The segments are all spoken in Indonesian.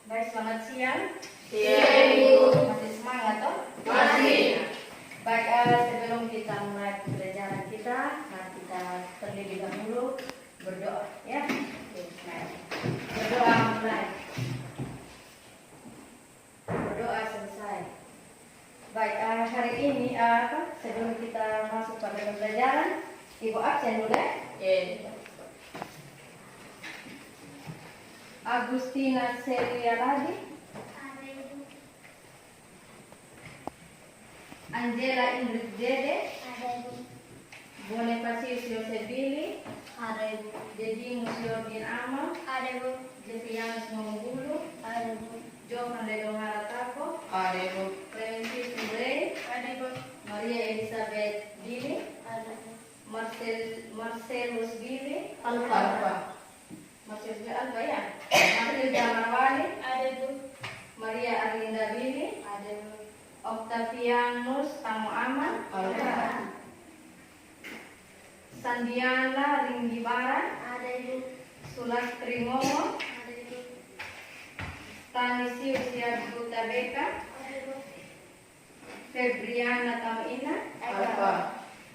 Baik, selamat siang. Siang, Ibu. Masih semangat toh? Masih. Baik, sebelum kita mulai pembelajaran kita, mari kita terlebih dahulu berdoa ya. Berdoa mulai. Berdoa selesai. Baik, hari ini sebelum kita masuk pada pembelajaran, Ibu absen dulu ya. Agustina Celia lagi. Angela Ingrid Dede. Bonifacius Yosebili. Dedimus Yordin Amal. Jefrianus Nomogulu. Johan Ledo Haratako. Clementis Murray. Maria Elizabeth Billy. Marcelus Billy. Marcelus Alba ya. Matilda Marwali. Maria Arlinda Billy. Octavianus Tamu Aman. Sandiana Ringgibara. Sulastri Momo. Stanisius Yaguta Beka. Febriana Tamuina.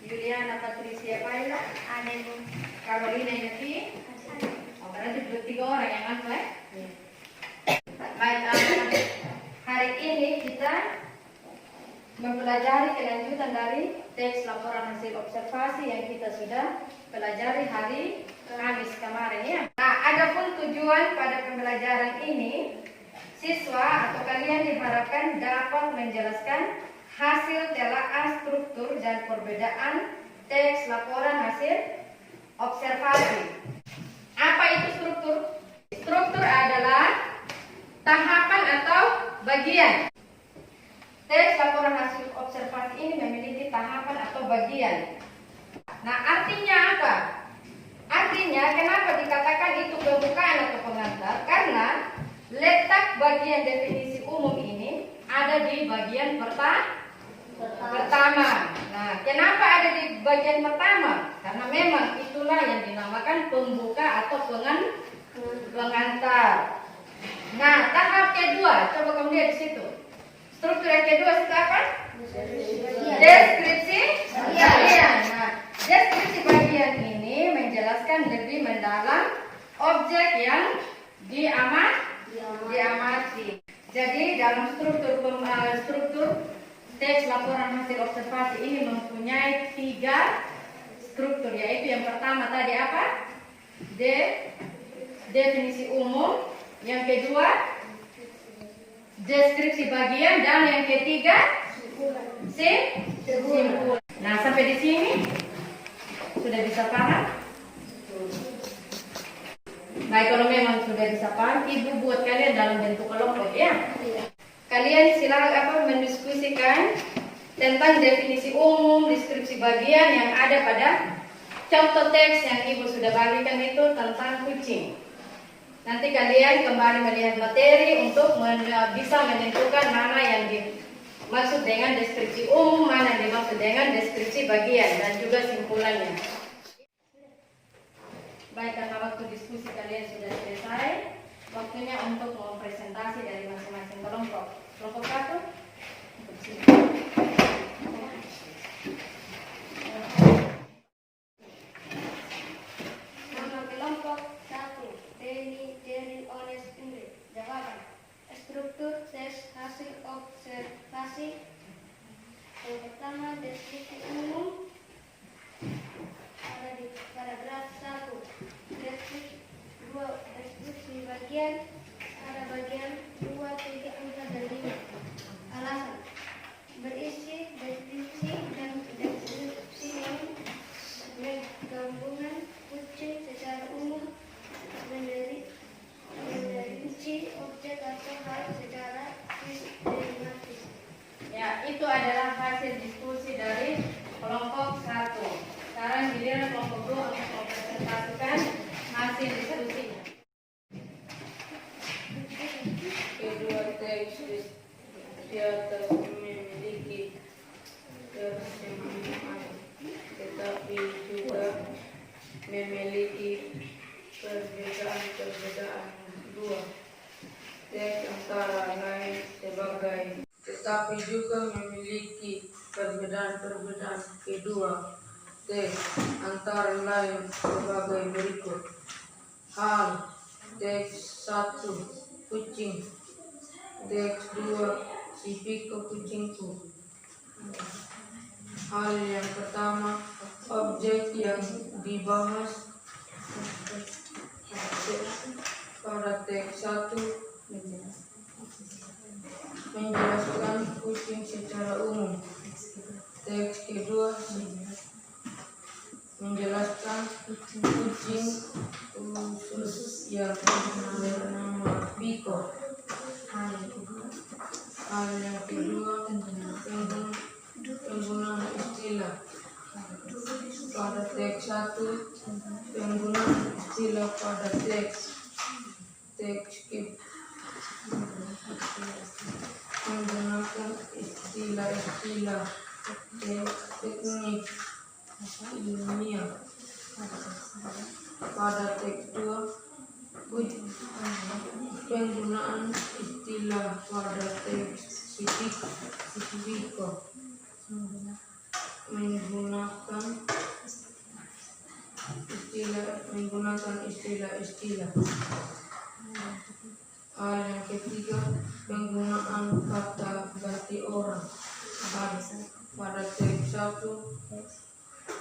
Juliana Patricia Paila. Carolina Yaki. Berarti 3 orang yang masuk ya. Baik, hari ini kita mempelajari kelanjutan dari teks laporan hasil observasi yang kita sudah pelajari hari Kamis kemarin ya. Nah, adapun tujuan pada pembelajaran ini, siswa atau kalian diharapkan dapat menjelaskan hasil telaah struktur dan perbedaan teks laporan hasil observasi. Apa itu struktur? Struktur adalah tahapan atau bagian. Teks laporan hasil observasi ini memiliki tahapan atau bagian. Nah, artinya apa? Artinya kenapa dikatakan itu pembukaan atau pengantar? Karena letak bagian definisi umum ini ada di bagian pertama. Nah, kenapa ada di bagian pertama? Karena memang itulah yang dinamakan pembuka atau pengantar. Nah, tahap kedua, coba kamu lihat di situ. Struktur yang kedua itu apa? Deskripsi bagian. Nah, deskripsi bagian ini menjelaskan lebih mendalam objek yang diamati. Jadi dalam struktur teks laporan hasil observasi ini mempunyai 3 struktur, yaitu yang pertama tadi apa? Definisi umum, yang kedua deskripsi bagian, dan yang ketiga simpul. Nah, sampai di sini sudah bisa paham? Baik, kalau memang sudah bisa paham, Ibu buat kalian dalam bentuk kelompok ya. Kalian silakan mendiskusikan tentang definisi umum, deskripsi bagian yang ada pada contoh teks yang Ibu sudah bagikan itu tentang kucing. Nanti kalian kembali melihat materi untuk bisa menentukan mana yang dimaksud dengan deskripsi umum, mana yang dimaksud dengan deskripsi bagian, dan juga simpulannya. Baik, karena waktu diskusi kalian sudah selesai, waktunya untuk mempresentasi dari masing-masing kelompok. Kelompok 1. Nama kelompok 1. Denny Ones Ingrid. Jawaban. Struktur tes hasil observasi. Yang pertama, deskripsi umum ada di paragraf 1. Deskripsi bagian ada bagian 2, 3, 4, dan 5. Alasan berisi deskripsi dan deskripsi yang menggabungkan kucing secara umum, merinci objek atau hal secara sistematis. Ya, itu adalah hasil diskusi dari kelompok 1. Sekarang giliran kelompok 2 untuk mempresentasikan hasil diskusinya. Kedua teks di atas memiliki kesamaan, tetapi juga memiliki perbedaan. 2. teks antara lain sebagai, tetapi juga memiliki perbedaan-perbedaan kedua teks antara lain sebagai berikut. Hal teks 1 kucing, teks 2 si Piko kucingku. Hal yang pertama, objek yang dibahas pada teks 1 menjelaskan kucing secara umum. Teks kedua menjelaskan kucing khusus yang bernama Piko. Hal yang kedua, penggunaan istilah. Pada teks 1, penggunaan istilah pada teks menggunakan istilah-istilah teknik ilmiah. Pada teks 2, penggunaan istilah pada teks Piko menggunakan istilah-istilah. Hal yang ketiga, penggunaan kata ganti orang. Pada teks 1,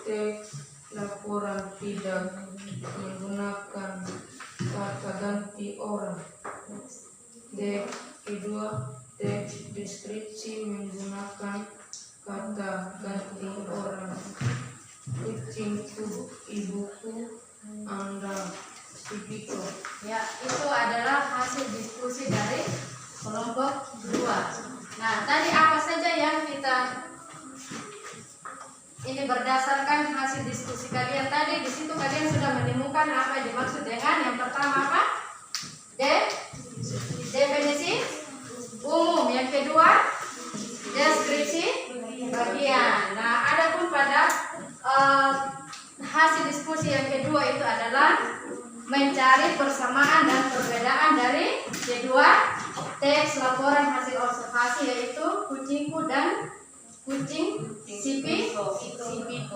teks laporan tidak menggunakan kata ganti orang. Teks kedua, teks deskripsi menggunakan kata ganti orang. Kucingku, ibuku, Anda, si Piko. Ya, itu adalah hasil diskusi dari kelompok 2. Nah, tadi apa saja yang kita ini berdasarkan hasil diskusi kalian tadi. Di situ kalian sudah menemukan apa yang dimaksud dengan yang pertama apa? Definisi umum. Yang kedua, deskripsi bagian. Nah, adapun pada hasil diskusi yang kedua itu adalah mencari persamaan dan perbedaan dari kedua teks laporan hasil observasi, yaitu kucingku dan kucing si Piko.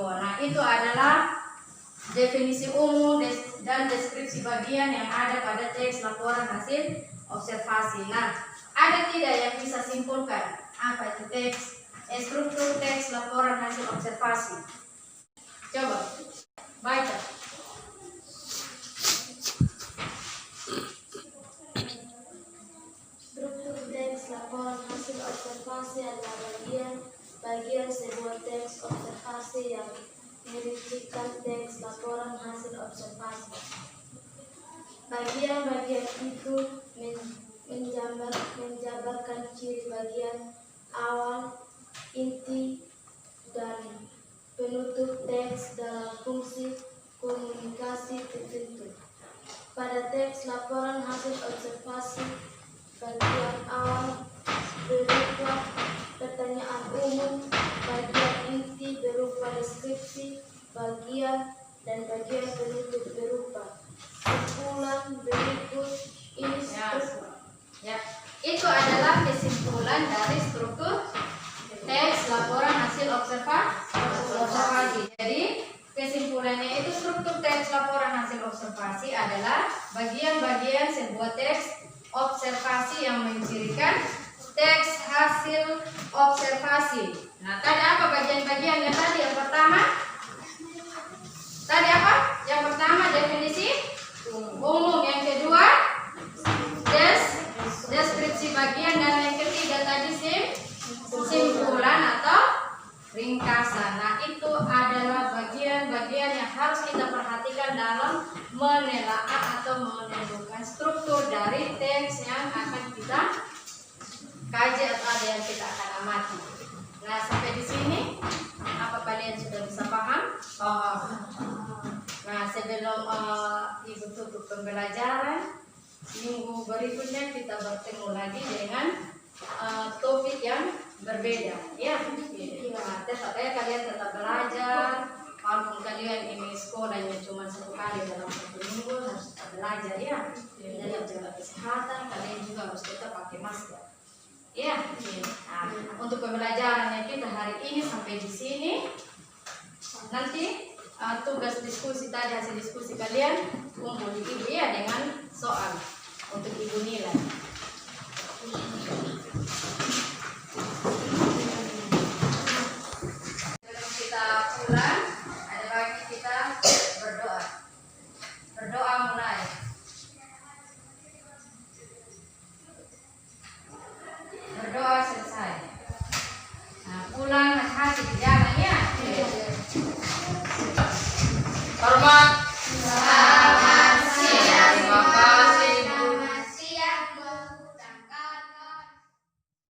Nah, itu adalah definisi umum dan deskripsi bagian yang ada pada teks laporan hasil observasi. Nah, ada tidak yang bisa simpulkan apa itu struktur teks laporan hasil observasi? Coba baca. Struktur teks laporan hasil observasi adalah bagian sebuah teks observasi yang merincikan teks laporan hasil observasi. Bagian-bagian itu menjabarkan ciri bagian awal, inti, dan penutup teks dalam fungsi komunikasi tertentu. Pada teks laporan hasil observasi, bagian awal berupa pertanyaan umum, bagian inti berupa deskripsi bagian, dan bagian penutup berupa kesimpulan berikut ini. Ya, itu adalah kesimpulan dari struktur teks laporan hasil observasi. Jadi kesimpulannya itu struktur teks laporan hasil observasi adalah bagian-bagian sebuah teks observasi yang mencirikan teks hasil observasi. Nah, tadi apa bagian-bagiannya tadi? Yang pertama, tadi apa? Yang pertama definisi umum, yang kedua deskripsi bagian, dan yang ketiga tadi simpulan atau ringkasan. Nah, itu adalah bagian-bagian yang harus kita perhatikan dalam menelaah atau menentukan struktur dari teks yang akan kita kaji atau ada yang kita akan amati. Nah, sampai di sini apa kalian sudah bisa paham? Nah, sebelum ibu tutup pembelajaran, minggu berikutnya kita bertemu lagi dengan topik yang berbeda, ya. Nah, tetap kalian tetap belajar. Walaupun kalian ini sekolahnya cuma 1 kali dalam 1 minggu, harus belajar ya. Jadi jaga kesehatan, kalian juga harus tetap pakai masker. Ya. Nah, untuk pembelajarannya kita hari ini sampai di sini. Nanti tugas diskusi tadi, hasil diskusi kalian kumpul di ibu ya dengan soal untuk ibu nilai. Sebelum kita pulang, ada bagi kita berdoa. Berdoa mulai. Berdoa selesai. Nah, pulang hati-hati di jalan ya. Hormat